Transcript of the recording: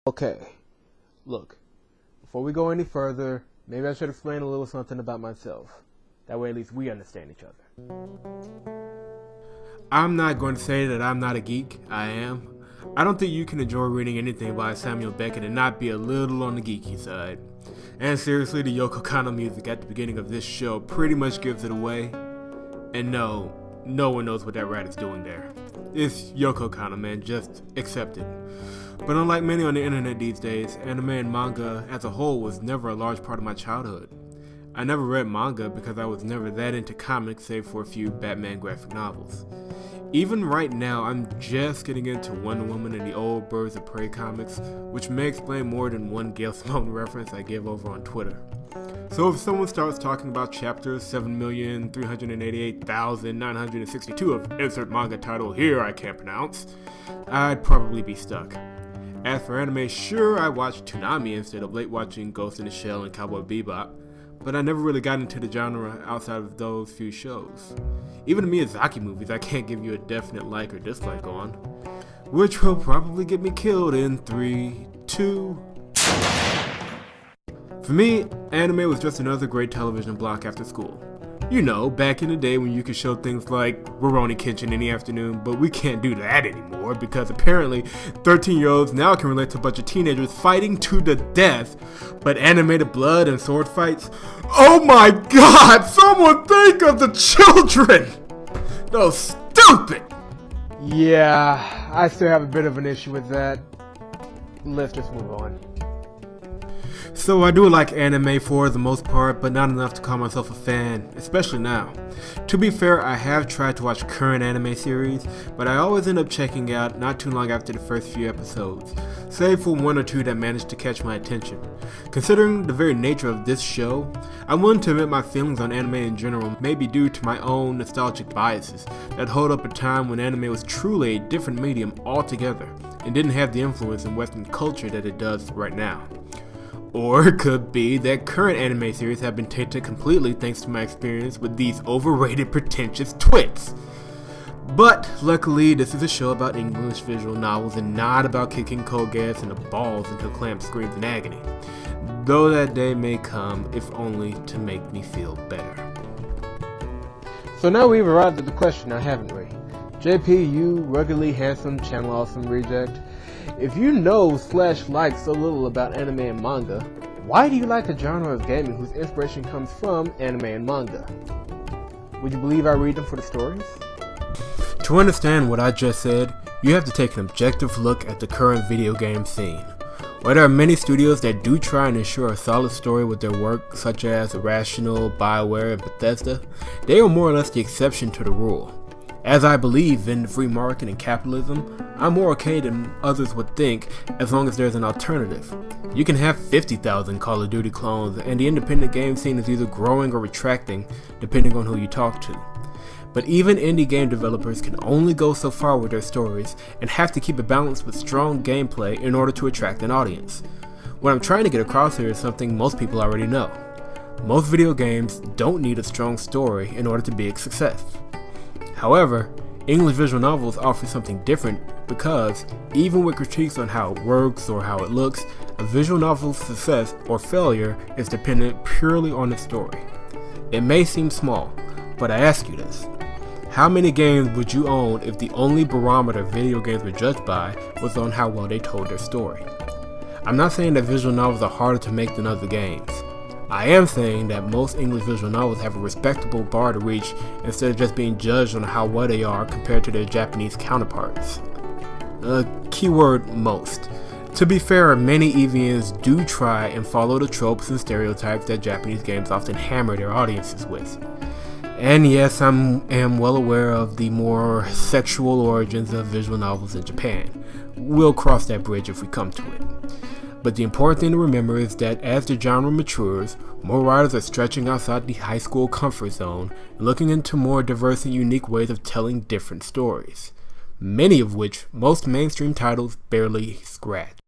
Okay, look, before we go any further, maybe I should explain a little something about myself. That way at least we understand each other. I'm not going to say that I'm not a geek. I am. I don't think you can enjoy reading anything by Samuel Beckett and not be a little on the geeky side. And seriously, the Yoko Kanno music at the beginning of this show pretty much gives it away. And no one knows what that rat is doing there. It's Yoko Kanno, man, just accept it. But unlike many on the internet these days, anime and manga as a whole was never a large part of my childhood. I never read manga because I was never that into comics save for a few Batman graphic novels. Even right now, I'm just getting into Wonder Woman and the old Birds of Prey comics, which may explain more than one Gail Simone reference I give over on Twitter. So if someone starts talking about chapters 7,388,962 of insert manga title here I can't pronounce, I'd probably be stuck. As for anime, sure, I watched Toonami instead of late watching Ghost in the Shell and Cowboy Bebop, but I never really got into the genre outside of those few shows. Even the Miyazaki movies I can't give you a definite like or dislike on, which will probably get me killed in 3, 2... For me, anime was just another great television block after school. You know, back in the day when you could show things like Rurouni Kenshin in the afternoon, but we can't do that anymore because apparently 13-year-olds now can relate to a bunch of teenagers fighting to the death, but animated blood and sword fights? Oh my god! Someone think of the children! No, stupid! Yeah, I still have a bit of an issue with that. Let's just move on. So I do like anime for the most part, but not enough to call myself a fan, especially now. To be fair, I have tried to watch current anime series, but I always end up checking out not too long after the first few episodes, save for one or two that managed to catch my attention. Considering the very nature of this show, I'm willing to admit my feelings on anime in general may be due to my own nostalgic biases that hold up a time when anime was truly a different medium altogether, and didn't have the influence in Western culture that it does right now. Or it could be that current anime series have been tainted completely thanks to my experience with these overrated pretentious twits. But luckily this is a show about English visual novels and not about kicking cold gas in the balls until Clamp screams in agony. Though that day may come, if only to make me feel better. So now we've arrived at the question now, haven't we? JP, you ruggedly handsome channel awesome reject. If you know / like so little about anime and manga, why do you like a genre of gaming whose inspiration comes from anime and manga? Would you believe I read them for the stories? To understand what I just said, you have to take an objective look at the current video game scene. While there are many studios that do try and ensure a solid story with their work, such as Irrational, BioWare, and Bethesda, they are more or less the exception to the rule. As I believe in the free market and capitalism, I'm more okay than others would think as long as there's an alternative. You can have 50,000 Call of Duty clones and the independent game scene is either growing or retracting depending on who you talk to. But even indie game developers can only go so far with their stories and have to keep it balanced with strong gameplay in order to attract an audience. What I'm trying to get across here is something most people already know. Most video games don't need a strong story in order to be a success. However, English visual novels offer something different because, even with critiques on how it works or how it looks, a visual novel's success or failure is dependent purely on the story. It may seem small, but I ask you this. How many games would you own if the only barometer video games were judged by was on how well they told their story? I'm not saying that visual novels are harder to make than other games. I am saying that most English visual novels have a respectable bar to reach instead of just being judged on how well they are compared to their Japanese counterparts. Keyword most. To be fair, many EVNs do try and follow the tropes and stereotypes that Japanese games often hammer their audiences with. And yes, I am well aware of the more sexual origins of visual novels in Japan. We'll cross that bridge if we come to it. But the important thing to remember is that as the genre matures, more writers are stretching outside the high school comfort zone and looking into more diverse and unique ways of telling different stories, many of which most mainstream titles barely scratch.